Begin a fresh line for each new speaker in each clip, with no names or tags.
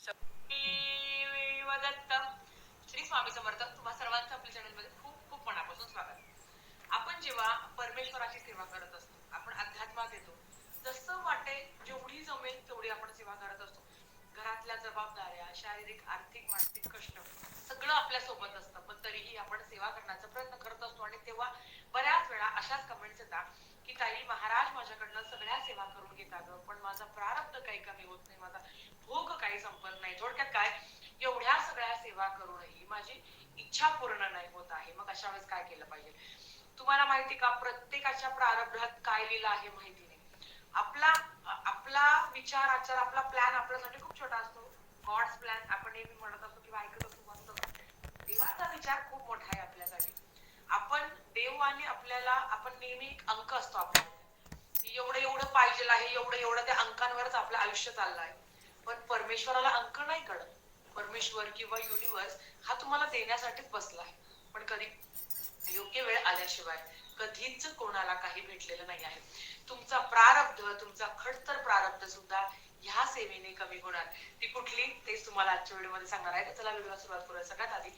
दत्त श्री स्वामी समर्थ तुम्हा सर्वांचं आपल्या चॅनलमध्ये खूप खूप मनापासून स्वागत. आपण जेव्हा परमेश्वराची सेवा करत असतो, आपण अध्यात्मात येतो, जसं वाटेल जेवढी जमेल तेवढी आपण सेवा करत असतो. घरातल्या जबाबदाऱ्या, शारीरिक आर्थिक मानसिक कष्ट सगळं आपल्या सोबत असतं, पण तरीही आपण सेवा करण्याचा प्रयत्न करत असतो. आणि तेव्हा बऱ्याच वेळा अशाच कमेंट्स येतात की ताई, महाराज माझ्याकडनं सगळ्या सेवा करून घेतात, पण माझा प्रारब्ध काही कमी होत नाही, माझा भोग काही संपत नाही. थोडक्यात काय, एवढ्या सगळ्या सेवा करूनही माझी इच्छा पूर्ण नाही होत आहे. मग अशा वेळेस काय केलं पाहिजे? तुम्हाला माहिती का, प्रत्येकाच्या प्रारब्धात काय लिहिलं आहे माहिती नाही. आपला आपला विचार आचार, आपला प्लॅन आपल्यासाठी खूप छोटा असतो. गॉड्स प्लॅन आपण नेहमी म्हणत असतो किंवा ऐकत असतो, मस्त. देवाचा विचार खूप मोठा आहे आपल्यासाठी. आपण देव आणि आपल्याला, आपण नेहमी एक अंक असतो आपला, एवढं एवढं पाहिजे आहे, एवढं एवढं, त्या अंकांवरच आपलं आयुष्य चाललं आहे. पण परमेश्वराला अंक नाही कळत. परमेश्वर किंवा युनिव्हर्स हा तुम्हाला देण्यासाठीच बसला आहे. पण कधी योग्य वेळ आल्याशिवाय कधीच कोणाला काही भेटलेलं नाही आहे. तुमचा प्रारब्ध, तुमचा खडतर प्रारब्ध सुद्धा ह्या सेवेने कमी होणार. ती कुठली, तेच तुम्हाला आजच्या व्हिडिओमध्ये सांगणार आहे. तर चला व्हिडिओला सुरुवात करूया. सगळ्यात आधी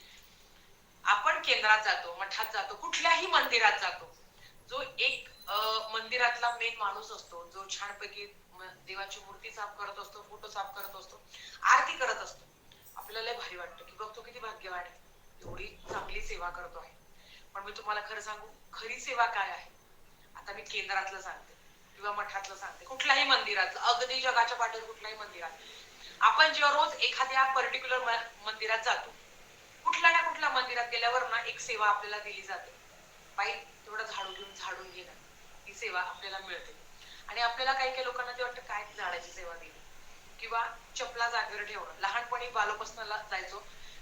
आपण केंद्रात जातो, मठात जातो, कुठल्याही मंदिरात जातो. जो एक मंदिरातला मेन माणूस असतो, जो छानपैकी देवाची मूर्ती साफ करत असतो, फोटो साफ करत असतो, आरती करत असतो, आपल्याला भारी वाटतं की बघतो किती भाग्यवान आहे, एवढी चांगली सेवा करतो आहे. पण मी तुम्हाला खरं सांगू, खरी सेवा काय आहे? आता मी केंद्रातलं सांगते किंवा मठातलं सांगते, कुठल्याही मंदिरातलं, अगदी जगाच्या पाठीवर कुठल्याही मंदिरात. आपण जेव्हा रोज एखाद्या पर्टिक्युलर मंदिरात जातो, कुठल्या ना कुठल्या मंदिरात गेल्यावर ना एक सेवा आपल्याला दिली जाते. बाई, तेवढं झाडू घेऊन झाडून घे ना, ही सेवा आपल्याला मिळते. आणि आपल्याला काही काही लोकांना ते वाटतं, काय झाडाची सेवा दिली. किंवा चपला जागेवर ठेवणं. लहानपणी बालोपासनाला जायचो,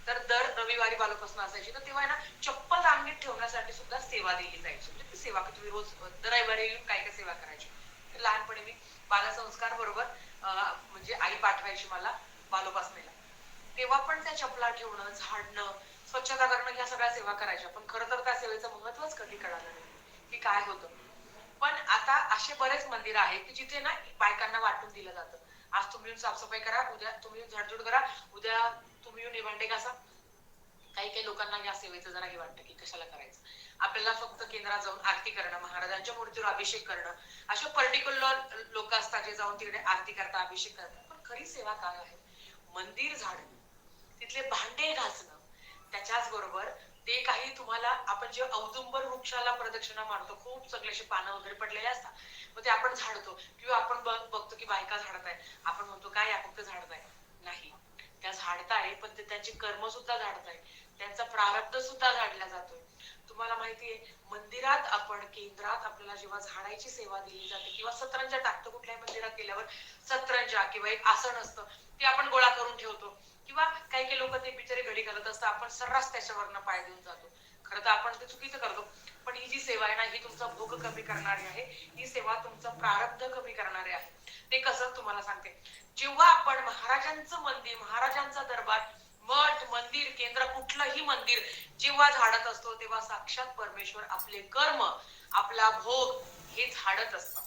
तर दर रविवारी बालोपासना असायची, तर तेव्हा ना चप्पल रांगेत ठेवण्यासाठी सुद्धा सेवा दिली जायची. म्हणजे ती सेवा की तुम्ही रोज दर रविवारी येऊन काय काय सेवा करायची. तर लहानपणी मी बालसंस्कार बरोबर म्हणजे आई पाठवायची मला बालोपासनेला. तेव्हा पण त्या चपला ठेवणं, झाडणं, स्वच्छता करणं, ह्या सगळ्या सेवा करायच्या. पण खरं तर त्या सेवेचं महत्वच कधी कळालं नाही की काय होतं. पण आता असे बरेच मंदिर आहेत की जिथे ना बायकांना वाटून दिलं जातं. आज तुम्ही येऊन साफसफाई करा, उद्या तुम्ही येऊन झाडझूड करा, उद्या तुम्ही येऊन भांडे घासा. काही काही लोकांना या सेवेचं जरा हे वाटतं की कशाला करायचं. आपल्याला फक्त केंद्रात जाऊन आरती करणं, महाराजांच्या मूर्तीवर अभिषेक करणं, असे पर्टिक्युलर लोक असतात जे जाऊन तिकडे आरती करतात, अभिषेक करतात. पण खरी सेवा काय आहे? मंदिर झाडणं, तिथले भांडे घासणं, त्याच्याच बरोबर ते काही तुम्हाला, आपण जेव्हा औदुंबर वृक्षाला प्रदक्षिणा मारतो, खूप सगळे असे पानं वगैरे पडलेले असतात, मग ते आपण झाडतो किंवा आपण बघतो की बायका झाडत आहे, आपण म्हणतो काय या फक्त झाडत आहे. नाही, त्या झाडताय, पण ते त्यांची कर्म सुद्धा झाडताय, त्यांचा प्रारब्ध सुद्धा झाडला जातोय. तुम्हाला माहितीये, मंदिरात आपण, केंद्रात आपल्याला जेव्हा झाडायची सेवा दिली जाते किंवा सतरंजा टाकतो, कुठल्याही मंदिरात गेल्यावर सतरंजा किंवा एक आसन असतं, ते आपण गोळा करून ठेवतो. किंवा काही काही लोक ते बिचारे घडी घालत असतात, आपण सर्रास त्याच्यावरनं पाय देऊन जातो. खरं तर आपण ते चुकीचं करतो. पण ही जी सेवा आहे ना, ही तुमचा भोग कमी करणारी आहे, ही सेवा तुमचं प्रारब्ध कमी करणारी आहे. ते कसं तुम्हाला सांगते. जेव्हा आपण महाराजांचं मंदिर, महाराजांचा दरबार, मठ, मंदिर, केंद्र, कुठलंही मंदिर जेव्हा झाडत असतो, तेव्हा साक्षात परमेश्वर आपले कर्म, आपला भोग हे झाडत असतात.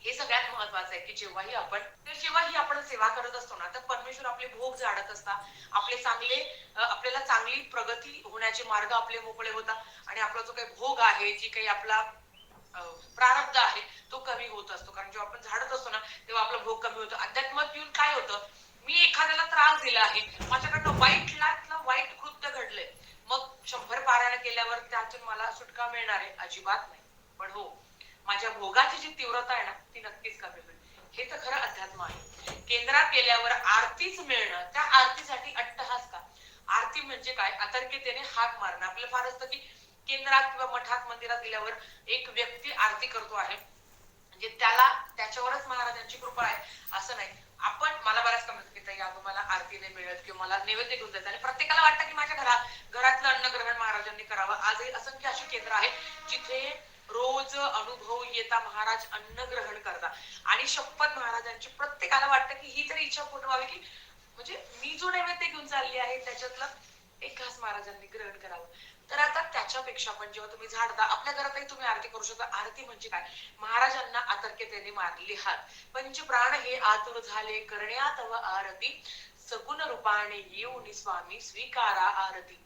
हे सगळ्यात महत्वाचं आहे की जेव्हाही आपण सेवा करत असतो ना, तर परमेश्वर आपले भोग झाडत असतात. आपले चांगले, आपल्याला चांगली प्रगती होण्याचे मार्ग आपले मोकळे होतात. आणि आपला जो काही भोग आहे, जी काही आपला प्रारब्ध आहे, तो कमी होत असतो. कारण जेव्हा आपण झाडत असतो ना, तेव्हा आपला भोग कमी होतो. अध्यात्मात येऊन काय होतं, मी एखाद्याला त्रास दिला आहे, माझ्याकडनं वाईट कृत्य घडलंय, मग 100 पारायण केल्यावर त्यातून मला सुटका मिळणार आहे? अजिबात नाही. पण हो, माझ्या भोगाची जी तीव्रता आहे ना, ती नक्कीच कमी होईल. हे तर खरं अध्यात्म आहे. केंद्रात गेल्यावर आरतीच मिळणं, त्या आरतीसाठी अट्टहास का? आरती म्हणजे काय? अतर्क्यतेने हाक मारणं. आपलं फार असतं की केंद्रात किंवा मठात, मंदिरात गेल्यावर एक व्यक्ती आरती करतो आहे म्हणजे त्याला, त्याच्यावरच महाराजांची कृपा आहे असं नाही. आपण, मला बऱ्याच कमेंट येतात या मला आरती नाही मिळत किंवा मला नैवेद्य घेऊन जायचं, आणि प्रत्येकाला वाटतं की माझ्या घरातलं अन्नग्रहण महाराजांनी करावं. आजही असंख्य अशी केंद्र आहेत जिथे रोज अनुभव येता महाराज अन्न ग्रहण करतात. आणि शपथ महाराजांची, प्रत्येकाला वाटतं की ही तरी इच्छा पूर्ण व्हावी की म्हणजे मी जो नैवेद्य घेऊन चालली आहे त्याच्यातलं एक घास महाराजांनी ग्रहण करावं. तर आता त्याच्यापेक्षा पण जेव्हा तुम्ही झाडता, आपल्या घरातही तुम्ही आरती करू शकता. आरती म्हणजे काय? महाराजांना अतर्क्यतेने मारलेले हात, पंच प्राण हे आतुर झाले करण्यात व आरती, सगुण रूपाने येऊन स्वामी स्वीकारा आरती.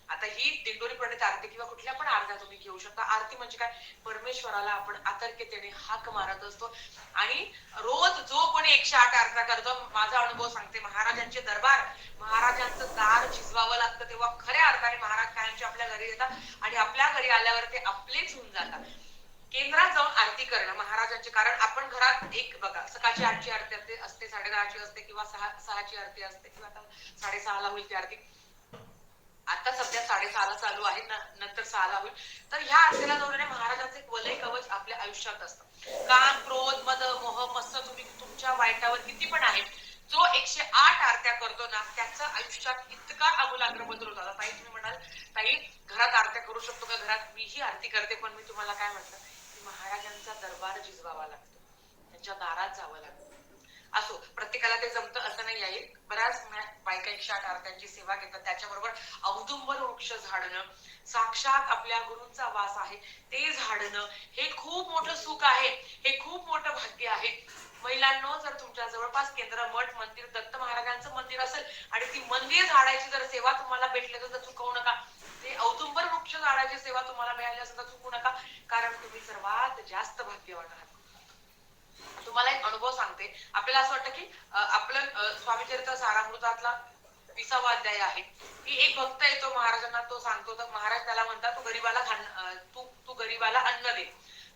आता ही दिंडोरी प्रणित आरती किंवा कुठल्या पण आरत्या तुम्ही घेऊ शकता. आरती म्हणजे काय, परमेश्वराला आपण आतर्क्यतेने हाक मारत असतो. आणि रोज जो कोणी 108 आरत्या करतो, माझा अनुभव सांगते, महाराजांचे दरबार, महाराजांचं दार झिजवावं लागतं, तेव्हा खऱ्या अर्थाने महाराज कायमचे आपल्या घरी येतात आणि आपल्या घरी आल्यावर ते आपलेच होऊन जातात. केंद्रात जाऊन आरती करणं महाराजांचे, कारण आपण घरात एक बघा, सकाळची 8ची आरती असते, 10:30ची असते किंवा 6ची आरती असते किंवा आता 6:30ला होईल ती आरती. आता सध्या 6:30ला चालू आहे, नंतर 6ला होईल. तर ह्या आरतीला जोडणे महाराजांचे एक वलय कवच आपल्या आयुष्यात असतं. काम, क्रोध, मद, मोह, मत्सर तुम्ही तुमच्या वाईटावर किती पण आहे, जो 108 आरत्या करतो ना, त्याचं आयुष्यात इतका आमूलाग्र बदल होता. ताई तुम्ही म्हणाल ताई घरात आरत्या करू शकतो का? घरात मीही आरती करते, पण मी तुम्हाला काय म्हटलं की महाराजांचा दरबार झिजवावा लागतो, त्यांच्या दारात जावं लागतं. असो, प्रत्येकाला ते जमतं असं नाही आहे. बऱ्याच बायका 108 आरत्यांची सेवा घेतात. त्याच्याबरोबर औदुंबर वृक्ष झाडणं, साक्षात आपल्या गुरूंचा वास आहे ते झाडणं, हे खूप मोठं सुख आहे, हे खूप मोठं भाग्य आहे. महिलांनो, जर तुमच्या जवळपास केंद्र, मठ, मंदिर, दत्त महाराजांचं मंदिर असेल आणि ती मंदिर झाडायची जर सेवा तुम्हाला भेटली तर चुकवू नका. ते औदुंबर वृक्ष झाडाची सेवा तुम्हाला मिळाली असेल तर चुकू नका, कारण तुम्ही सर्वात जास्त भाग्यवान आहात. तुम्हाला एक अनुभव सांगते. आपल्याला असं वाटतं की आपलं स्वामी चरित्र सारामृतातला 20वा अध्याय आहे की एक भक्त येतो महाराजांना, तो सांगतो, तर महाराज त्याला म्हणतात, तू गरीबाला तू गरीबाला अन्न दे.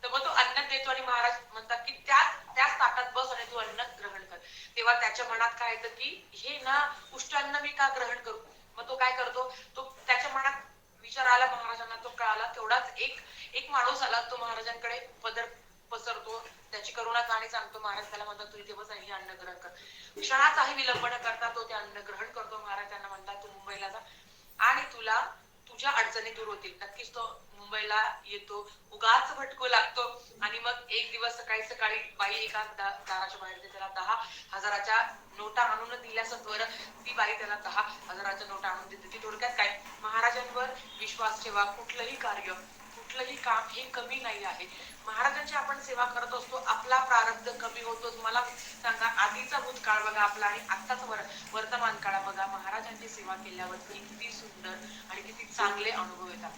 तर मग तो अन्न देतो आणि महाराज म्हणतात की त्याच ताटात बस आणि तू अन्न ग्रहण कर. तेव्हा त्याच्या मनात काय येतं की हे ना उष्टान्न मी का ग्रहण करू. मग तो काय करतो, तो त्याच्या मनात विचार आला महाराजांना, तो कळाला. तेवढाच एक माणूस आला, तो महाराजांकडे पदर पसरतो, त्याची करुणा कहाणी सांगतो. महाराज त्याला म्हणतात, तू इथे बस आणि हे अन्न ग्रहण कर. क्षणाचाही विलंब न करता तो ते अन्न ग्रहण करतो. महाराज त्यांना म्हणतात, तू मुंबईला जा आणि तुला तुझ्या अडचणी दूर होतील. नक्कीच तो मुंबईला येतो, उगाच भटकू लागतो आणि मग एक दिवस सकाळी बाई एका दाराच्या बाहेर त्याला 10,000च्या नोटा आणून दिल्यासत्वर ती बाई त्याला 10,000च्या नोटा आणून देते. ती थोडक्यात काय, महाराजांवर विश्वास ठेवा, कुठलंही कार्य, कुठलंही काम हे कमी नाही आहे. महाराजांची आपण सेवा करत असतो, आपला प्रारब्ध कमी होतो. मला सांगा, आधीचा भूतकाळ बघा आपला आणि आत्ताच वर्तमान काळ बघा, महाराजांची सेवा केल्यावर किती सुंदर आणि किती चांगले अनुभव येतात.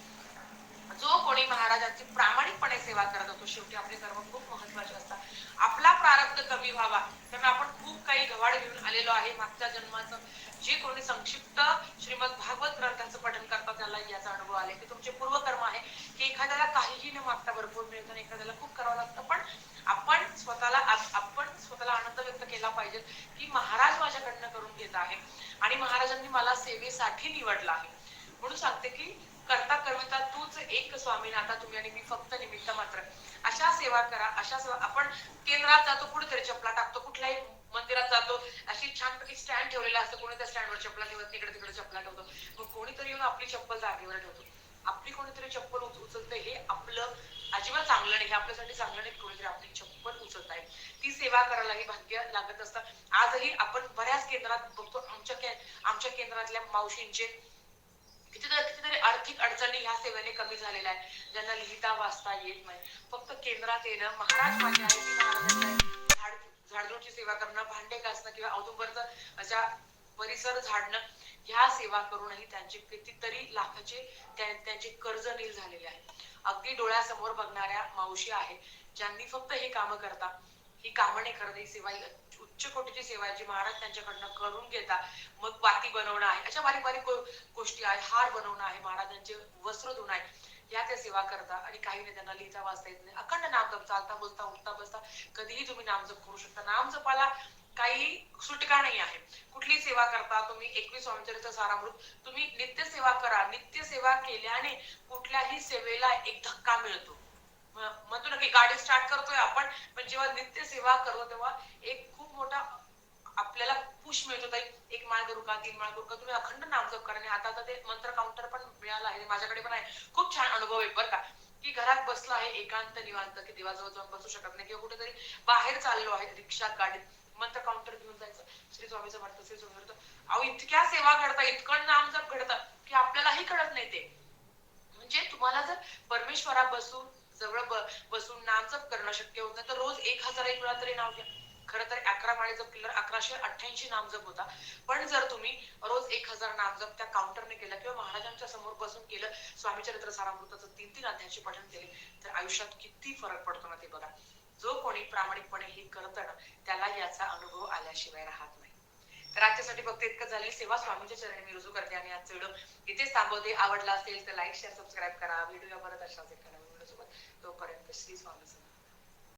जो कोणी महाराजांची प्रामाणिकपणे सेवा करत असतो, शेवटी आपले कर्म खूप महत्वाचे असतात. आपला प्रारब्ध कमी व्हावा, कारण आपण खूप काही गव्हाड घेऊन आलेलो आहे मागच्या जन्माचं. जे कोणी संक्षिप्त श्रीमद भागवत ग्रंथाचं पठण करतात त्याला याचा अनुभव आले की तुमचे पूर्वकर्म आहे की एखाद्याला काहीही न मागता भरपूर मिळतं, एखाद्याला खूप करावं लागतं. पण आपण स्वतःला आनंद व्यक्त केला पाहिजे की महाराज माझ्याकडनं करून घेत आहे आणि महाराजांनी मला सेवेसाठी निवडलं आहे. म्हणून सांगते की करता कविता तूच एक स्वामीनाथा, तुम्ही आणि मी फक्त निमित्त मात्र. अशा सेवा करा, अशा सेवा. आपण केंद्रात जातो, कुठेतरी चपला टाकतो, कुठल्याही मंदिरात जातो, अशी छानपैकी स्टँड ठेवलेला असतो, कोणी त्या स्टँडवर चपला ठेवत, इकडे तिकडे चपला ठेवतो. मग कोणीतरी येऊन आपली चप्पल जागेवर ठेवतो. आपली कोणीतरी चप्पल उचलतं, हे आपलं अजिबात चांगलं नाही, हे आपल्यासाठी चांगलं नाही. कोणीतरी आपली चप्पल उचलत आहे, ती सेवा करायलाही भाग्य लागत असतं. आजही आपण बऱ्याच केंद्रात बघतो, आमच्या केंद्रातल्या मावशींचे कितीतरी आर्थिक अडचणी ह्या सेवेने कमी झालेल्या आहे. ज्यांना लिहिता वाचता येत नाही, फक्त केंद्रात येणं, महाराज माझे आहे, मी महाराजांचा झाडझूडची सेवा करणं, भांडे घासणं किंवा औदुंबरचं अशा परिसर झाडणं, ह्या सेवा करूनही त्यांचे कितीतरी लाखाचे त्यांचे कर्ज नील झालेले आहे. अगदी डोळ्यासमोर बघणाऱ्या मावशी आहे, ज्यांनी फक्त हे कामं करतात. ही कामं नाही करत, ही सेवा उच्च कोटीची सेवा आहे जी महाराज त्यांच्याकडनं करून घेतात. मग वाती बनवणं आहे, अशा बारीक बारीक गोष्टी आहेत, हार बनवणं आहे, महाराजांचे वस्त्र धुणं आहे, या त्या सेवा करतात. आणि काही नाही, त्यांना लिहिता वाचता येत नाही, अखंड नामजप, चालता बोलता उठता बसता कधीही तुम्ही नामजप करू शकता. नामजपाला काही सुटका नाही आहे. कुठली सेवा करता तुम्ही, 21 स्वामीचरित्र सारामृत, तुम्ही नित्य सेवा करा. नित्य सेवा केल्याने कुठल्याही सेवेला एक धक्का मिळतो. म्हणतो ना की गाडी स्टार्ट करतोय आपण, पण जेव्हा नित्य सेवा करतो तेव्हा एक खूप मोठा आपल्याला पुश मिळतो. ताई 1 माळ करू का, 3 माळ करू का, तुम्ही अखंड नामजप करा. आणि आता तर ते मंत्र काउंटर पण मिळालं आहे, माझ्याकडे पण आहे. खूप छान अनुभव आहे बरं का, की घरात बसला आहे एकांत निवांत, की देवाजवळ जाऊन बसू शकत नाही, किंवा कुठेतरी बाहेर चाललो आहे, रिक्षात गाडीत, मंत्र काउंटर घेऊन जायचं, श्री स्वामीचं म्हणतं, श्री स्वामी म्हणतं. अहो इतक्या सेवा घडतात, इतकं नामजप घडतात की आपल्यालाही कळत नाही ते. म्हणजे तुम्हाला जर परमेश्वरा जवळ बसून नामजप करणं शक्य होत नाही, तर रोज 1,001 वेळा तरी नाव घ्या. खरं तर 11 माळे जप केल्यावर 1188 नामजप होता. पण जर तुम्ही रोज 1000 नामजप त्या काउंटरने केलं किंवा महाराजांच्या समोर बसून केलं, स्वामी चरित्र सारामृताचं 3-3 अध्यायाचे पठण केले, तर आयुष्यात किती फरक पडतो ना ते बघा. जो कोणी प्रामाणिकपणे हे करतं ना, त्याला याचा अनुभव आल्याशिवाय राहत नाही. तर आजच्यासाठी फक्त इतकं झालं. सेवा स्वामींच्या चरणी मी रुजू करते आणि आजचा व्हिडिओ इथेच थांबवते. आवडला असेल तर लाईक, शेअर, सबस्क्राईब करा. भेटूया परत अशाच एका नवीन व्हिडिओ सोबत. तोपर्यंत श्री स्वामी समर्थ.